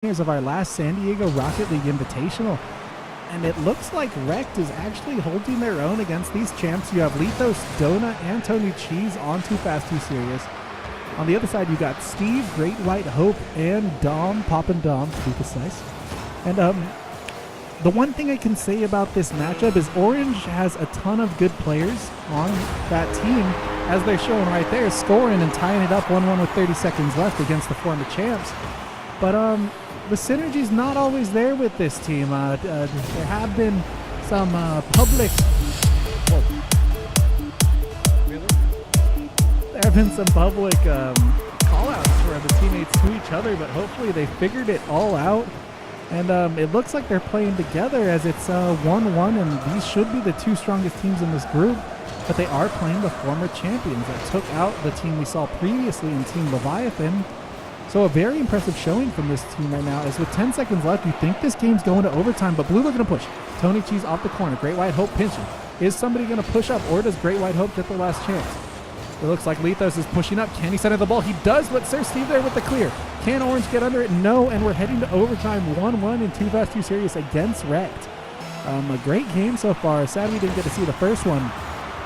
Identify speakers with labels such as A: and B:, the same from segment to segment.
A: of our last San Diego Rocket League Invitational. And it looks like REKT is actually holding their own against these champs. You have Lethos, Donut, and Tony Cheese on 2Fast2Serious. On the other side, you got Steve, Great White Hope, and Dom, Poppin' Dom, to be precise. And the one thing I can say about this matchup is Orange has a ton of good players on that team, as they're showing right there, scoring and tying it up 1-1 with 30 seconds left against the former champs. But the synergy's not always there with this team. There have been some public... There have been some public call-outs for the teammates to each other, but hopefully they figured it all out. And it looks like they're playing together as it's 1-1, and these should be the two strongest teams in this group. But they are playing the former champions that took out the team we saw previously in Team Leviathan. So a very impressive showing from this team right now, as with 10 seconds left, you think this game's going to overtime, but Blue looking to push. Tony Cheese off the corner. Great White Hope pinching. Is somebody going to push up, or does Great White Hope get the last chance? It looks like Lethos is pushing up. Can he center the ball? He does, but Sir Steve there with the clear. Can Orange get under it? No, and we're heading to overtime 1-1 in 2Fast2Serious against REKT. A great game so far. Sad we didn't get to see the first one.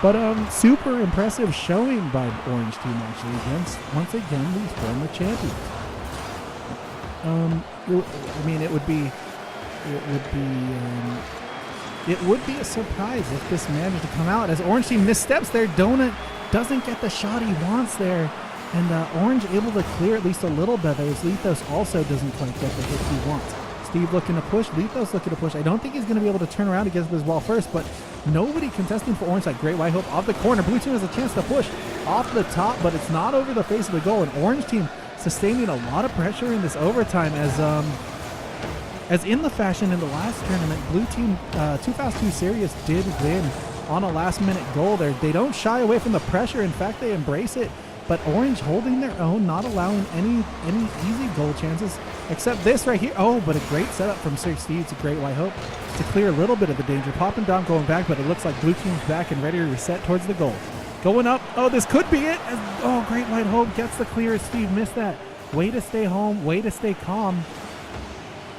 A: But super impressive showing by the Orange team actually against, once again, these former champions. I mean, it would be a surprise if this managed to come out, as Orange team missteps there. Donut doesn't get the shot he wants there, and Orange able to clear at least a little better, as Lethos also doesn't quite get the hit he wants. Steve looking to push, Lethos looking to push. I don't think he's going to be able to turn around against this ball first, but nobody contesting for Orange side. Great White Hope off the corner. Blue team has a chance to push off the top, but it's not over the face of the goal, and Orange team sustaining a lot of pressure in this overtime, as in the fashion in the last tournament, Blue team 2Fast2Serious did win on a last-minute goal there. They don't shy away from the pressure. In fact, they embrace it. But Orange holding their own, not allowing any easy goal chances, except this right here. Oh, but a great setup from Sir Steve to Great White Hope to clear a little bit of the danger. Poppin' Dom going back, but it looks like Blue team's back and ready to reset towards the goal. Going up. Oh, this could be it. Oh, Great White Hope gets the clear. Steve missed that. Way to stay home. Way to stay calm.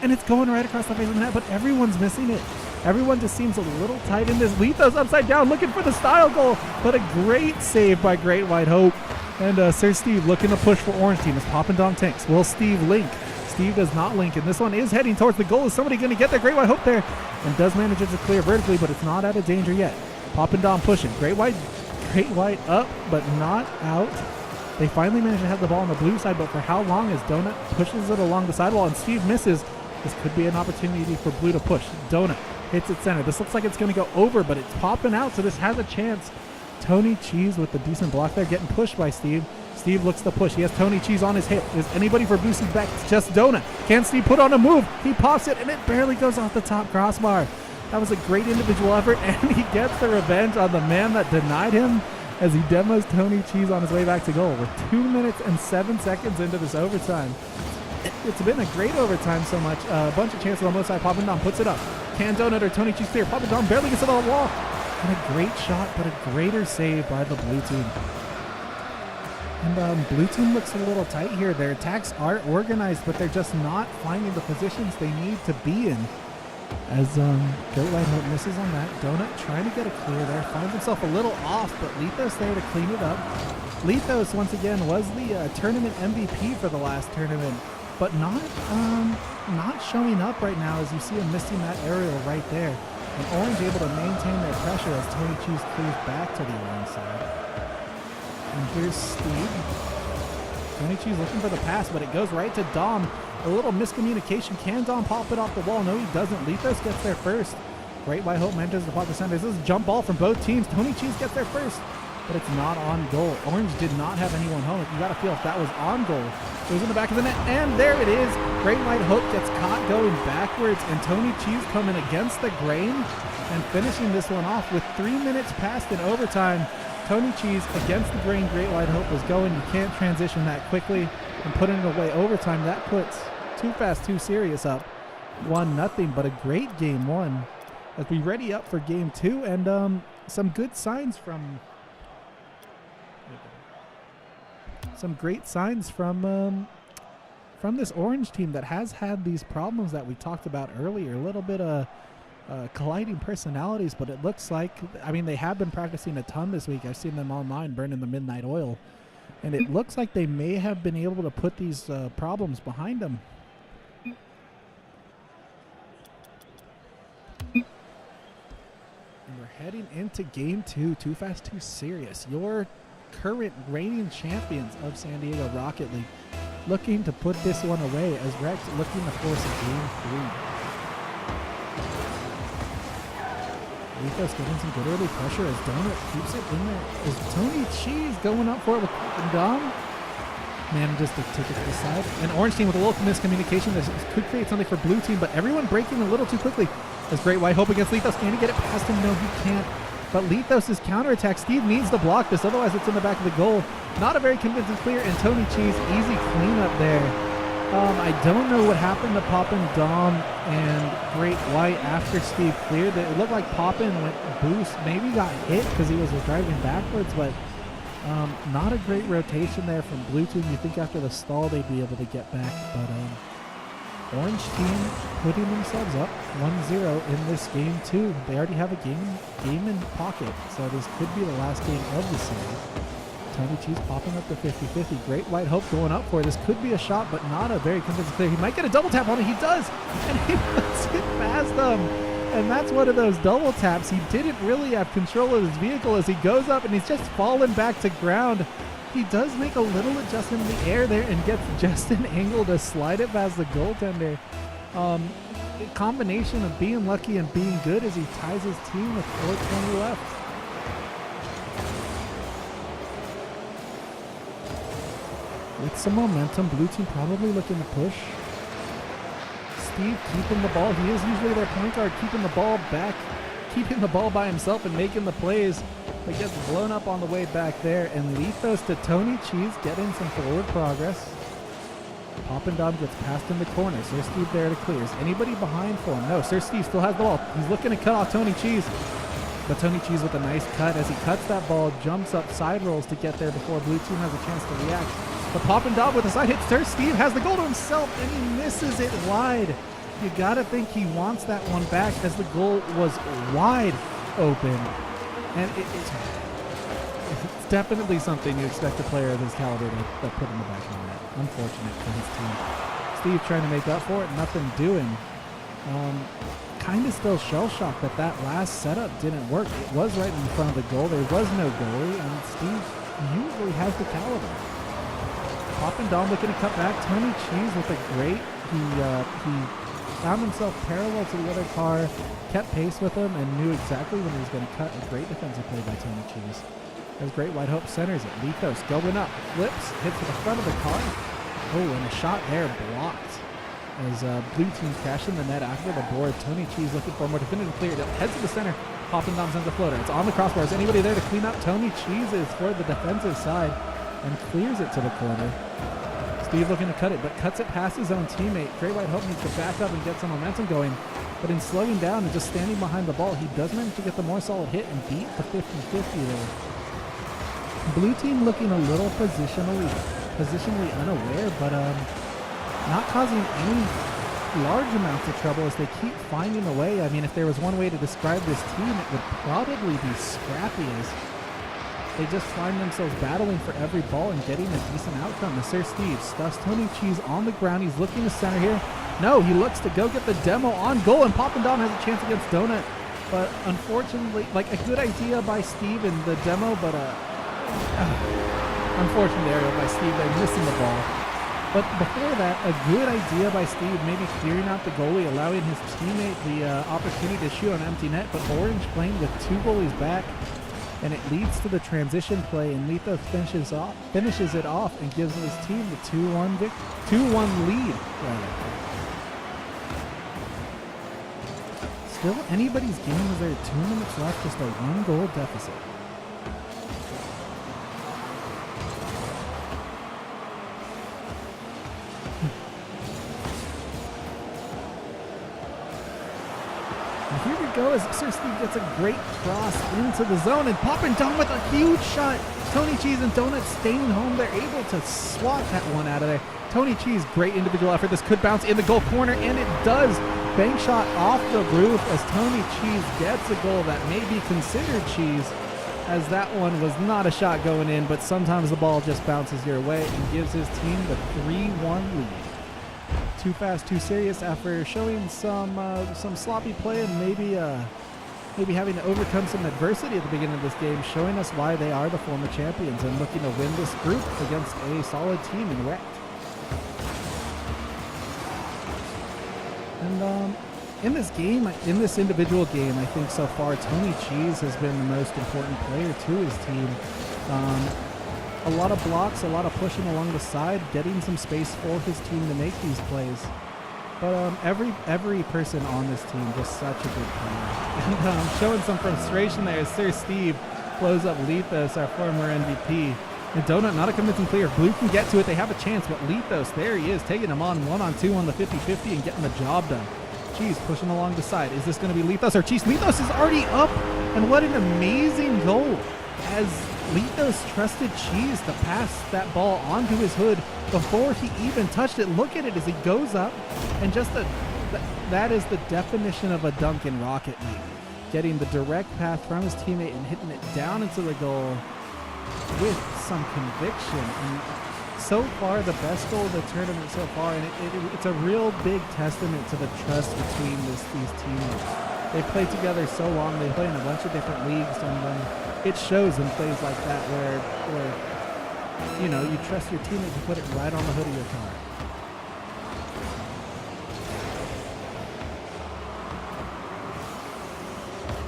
A: And it's going right across the face of the net, but everyone's missing it. Everyone just seems a little tight in this. Lethos upside down looking for the style goal, but a great save by Great White Hope. And Sir Steve looking to push for Orange team as Poppin' Dom tanks. Will Steve link? Steve does not link, and this one is heading towards the goal. Is somebody going to get there? Great White Hope there, and does manage to clear vertically, but it's not out of danger yet. Poppin' Dom pushing. Great White up, but not out. They finally manage to have the ball on the blue side, but for how long, as Donut pushes it along the sidewall and Steve misses. This could be an opportunity for Blue to push. Donut hits it center. This looks like it's going to go over, but it's popping out, so this has a chance. Tony Cheese with the decent block there, getting pushed by Steve. Steve looks to push. He has Tony Cheese on his hip. Is anybody for boosting back? It's just Donut. Can Steve put on a move? He pops it, and it barely goes off the top crossbar. That was a great individual effort, and he gets the revenge on the man that denied him, as he demos Tony Cheese on his way back to goal. We're 2 minutes and 7 seconds into this overtime. It's been a great overtime so much. A bunch of chances on both sides. Poppin' Dom puts it up. Can Donut or Tony Cheese clear? Poppin' Dom barely gets it on the wall. And a great shot, but a greater save by the Blue team. And Blue team looks a little tight here. Their attacks are organized, but they're just not finding the positions they need to be in. As Great White Hope misses on that. Donut trying to get a clear there. Finds himself a little off, but Lethos there to clean it up. Lethos, once again, was the tournament MVP for the last tournament, but not showing up right now, as you see him missing that aerial right there. And Orange able to maintain their pressure as Tony Cheese clears back to the Orange side. And here's Steve. Tony Cheese looking for the pass, but it goes right to Dom. A little miscommunication. Can Dom pop it off the wall? No, he doesn't. Lethos gets there first. Great White Hope manages to pop the center. This is a jump ball from both teams. Tony Cheese gets there first, but it's not on goal. Orange did not have anyone home. You got to feel if that was on goal. It was in the back of the net, and there it is. Great White Hope gets caught going backwards, and Tony Cheese coming against the grain and finishing this one off with 3 minutes past in overtime. Tony Cheese against the grain. Great White Hope was going. You can't transition that quickly and put it away overtime. That puts 2Fast2Serious up 1-0, but a great game one as we ready up for game two, and some good signs from some great signs from from this Orange team that has had these problems that we talked about earlier. A little bit of colliding personalities, but it looks like, I mean, they have been practicing a ton this week. I've seen them online burning the midnight oil, and it looks like they may have been able to put these problems behind them. And we're heading into game 2, 2Fast2Serious, your current reigning champions of San Diego Rocket League, looking to put this one away as REKT looking to force a game 3. Ethos getting some good early pressure as Donut keeps it in there. Is Tony Cheese going up for it with Dom? Manages to take it to the side. And Orange team with a little miscommunication. This could create something for Blue team, but everyone breaking a little too quickly. As Great White Hope against Lethos. Can he get it past him? No, he can't. But Lethos' counterattack. Steve needs to block this, otherwise it's in the back of the goal. Not a very convincing clear, and Tony Cheese, easy cleanup there. I don't know what happened to Poppin, Dom, and Great White after Steve cleared. It looked like Poppin went boost, maybe got hit because he was driving backwards, but not a great rotation there from Blue Team. You think after the stall they'd be able to get back, but Orange Team putting themselves up 1-0 in this game 2. They already have a game in pocket, so this could be the last game of the series. Tony Cheese popping up to 50-50. Great White Hope going up for it. This could be a shot, but not a very convincing clear. He might get a double tap on it. He does, and he puts it past him. And that's one of those double taps. He didn't really have control of his vehicle as he goes up, and he's just fallen back to ground. He does make a little adjustment in the air there and gets just an angle to slide it past the goaltender. A combination of being lucky and being good as he ties his team with 4:20 left. With some momentum, Blue team probably looking to push. Steve keeping the ball. He is usually their point guard, keeping the ball back, keeping the ball by himself and making the plays. But gets blown up on the way back there. And Lethos to Tony Cheese getting some forward progress. Poppin' Dom gets passed in the corner. Sir Steve there to clear. Is anybody behind for him? No, Sir Steve still has the ball. He's looking to cut off Tony Cheese. But Tony Cheese with a nice cut as he cuts that ball, jumps up, side rolls to get there before Blue team has a chance to react. But Poppin' Dom with a side hit. Sir Steve has the goal to himself, and he misses it wide. You gotta think he wants that one back as the goal was wide open. And it's definitely something you expect a player of his caliber to put in the back of the net. Unfortunate for his team. Steve trying to make up for it, nothing doing. Kind of still shell-shocked that that last setup didn't work. It was right in front of the goal. There was no goalie, and Steve usually has the caliber. Poppin' Dom looking to cut back. Tony Cheese with a great, he found himself parallel to the other car, kept pace with him, and knew exactly when he was going to cut. A great defensive play by Tony Cheese. As Great White Hope centers it. Lethos going up, flips, hits to the front of the car. Oh, and a shot there blocked. As Blue team crashing the net after the board. Tony Cheese looking for a more definitive clear. Heads to the center. Poppin' Dom sends a floater. It's on the crossbar. Is anybody there to clean up? Tony Cheese is for the defensive side and clears it to the corner. Steve looking to cut it, but cuts it past his own teammate. Great White Hope needs to back up and get some momentum going. But in slowing down and just standing behind the ball, he does manage to get the more solid hit and beat the 50-50 there. Blue team looking a little positionally unaware, but not causing any large amounts of trouble as they keep finding a way. I mean, if there was one way to describe this team, it would probably be scrappy as they just find themselves battling for every ball and getting a decent outcome. As Sir Steve stuffs Tony Cheese on the ground. He's looking to center here. No, he looks to go get the demo on goal, and Poppin' Dom has a chance against Donut. But unfortunately, like a good idea by Steve in the demo, but unfortunate area by Steve there, missing the ball. But before that, a good idea by Steve, maybe clearing out the goalie, allowing his teammate the opportunity to shoot on an empty net, but Orange playing with two goalies back, and it leads to the transition play, and Lethos finishes it off and gives his team the 2-1 lead. Still anybody's game as there are 2 minutes left, just a 1-goal deficit. And here we go as Sir Steve gets a great cross into the zone and popping down with a huge shot. Tony Cheese and Donut staying home. They're able to swat that one out of there. Tony Cheese, great individual effort. This could bounce in the goal corner, and it does. Bank shot off the roof as Tony Cheese gets a goal that may be considered cheese, as that one was not a shot going in, but sometimes the ball just bounces your way and gives his team the 3-1 lead. 2Fast2Serious, after showing some sloppy play and maybe having to overcome some adversity at the beginning of this game, showing us why they are the former champions and looking to win this group against a solid team in REKT. And in this game, in this individual game, I think so far Tony Cheese has been the most important player to his team. A lot of blocks, a lot of pushing along the side, getting some space for his team to make these plays. But every person on this team just such a good player. And showing some frustration there as Sir Steve blows up Lethos, our former MVP. And Donut, not a convincing clear. Blue can get to it. They have a chance, but Lethos, there he is, taking him on 1-on-2 on the 50-50 and getting the job done. Cheese pushing along the side. Is this going to be Lethos or Cheese? Lethos is already up, and what an amazing goal as Lethos trusted Cheese to pass that ball onto his hood before he even touched it. Look at it as he goes up, and just that is the definition of a dunk in Rocket League. Getting the direct path from his teammate and hitting it down into the goal with some conviction. And so far, the best goal of the tournament so far, and it's a real big testament to the trust between these teammates. They've played together so long, they play in a bunch of different leagues, and it shows in plays like that where you know, you trust your teammate to put it right on the hood of your car.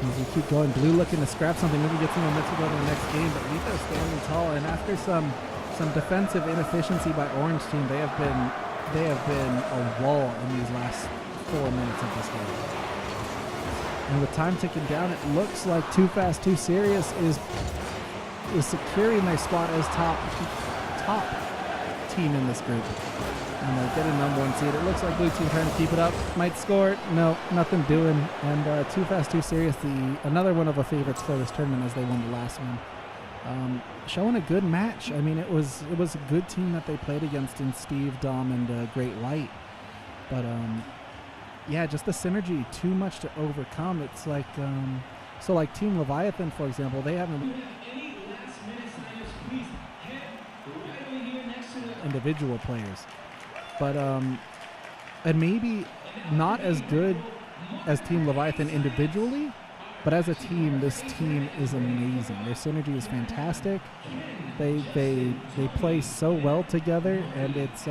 A: As we keep going, Blue looking to scrap something, maybe get some momentum to go to the next game, but Lethos standing tall, and after some defensive inefficiency by Orange team, they have been a wall in these last 4 minutes of this game. And with time ticking down, it looks like 2Fast2Serious is securing their spot as top team in this group. And they're getting number 1 seed. It looks like Blue team trying to keep it up. Might score. No, nothing doing. And 2Fast2Serious, another one of the favorites for this tournament as they won the last one. Showing a good match. I mean, it was a good team that they played against in Steve, Dom, and Great White. But yeah, just the synergy, too much to overcome. It's like so like Team Leviathan, for example, they haven't individual players, but and maybe not as good as Team Leviathan individually, but as a team, this team is amazing. Their synergy is fantastic. They play so well together, and it's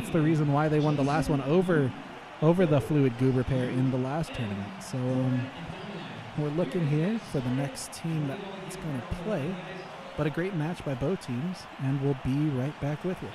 A: the reason why they won the last one over the Fluid Goober pair in the last tournament. So we're looking here for the next team that's going to play, but a great match by both teams, and we'll be right back with you.